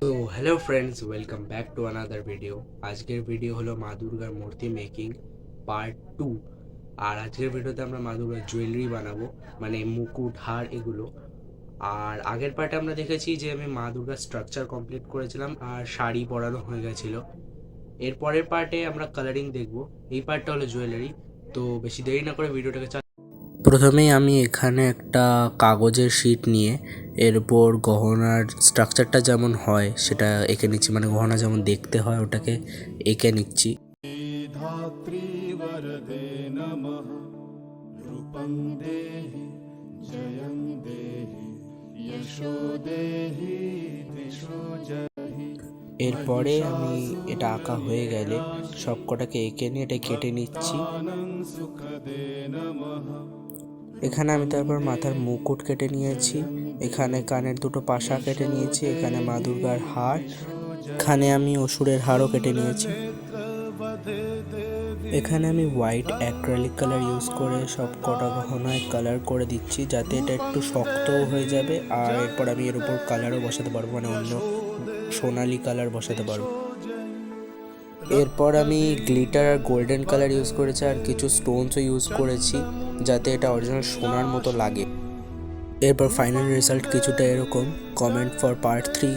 তো hello friends, welcome back to another video. আজকের video হলো মা দুর্গার মূর্তি মেকিং পার্ট 2। আর আজকের ভিডিওতে আমরা মা দুর্গার জুয়েলারি বানাবো, মানে মুকুট, হার, এগুলো। আর আগের পার্টে আমরা দেখেছি যে আমি মা দুর্গার স্ট্রাকচার কমপ্লিট করেছিলাম আর শাড়ি পরানো হয়ে গেছিলো। এর পরের পার্টে আমরা কালারিং দেখব। এই পার্টটা হলো জুয়েলারি। তো বেশি দেরি না করে ভিডিওটাকে প্রথমেই আমি এখানে একটা কাগজের শিট নিয়ে এর উপর গহনার স্ট্রাকচারটা যেমন হয় সেটা এঁকে নিচ্ছি, মানে গহনা যেমন দেখতে হয় ওটাকে এঁকে নিচ্ছি। ধাত্রী বরদে নমঃ রূপং দেহি জয়ং দেহি যশো দেহি দিশো জহি। এরপরে আমি এটা আঁকা হয়ে গেলে সবকটাকে এঁকে নিয়ে এটা কেটে নিচ্ছি। এখানে আমি তারপর মাথার মুকুট কেটে নিয়েছি, এখানে কানের দুটো পাশা কেটে নিয়েছি, এখানে মা দুর্গার হার, এখানে আমি অসুরের হারও কেটে নিয়েছি। এখানে আমি হোয়াইট অ্যাক্রিলিক কালার ইউজ করে সব কটা গহনায় কালার করে দিচ্ছি, যাতে এটা একটু শক্তও হয়ে যাবে। আর এরপর আমি এর উপর কালারও বসাতে পারবো, মানে অন্য সোনালি কালার বসাতে পারবো। এরপর আমি গ্লিটার আর গোল্ডেন কালার ইউজ করেছি আর কিছু স্টোনসও ইউজ করেছি, যাতে এটা অরিজিনাল সোনার মতো লাগে। এরপর ফাইনাল রেজাল্ট কিছুটা এরকম। Comment for part 3।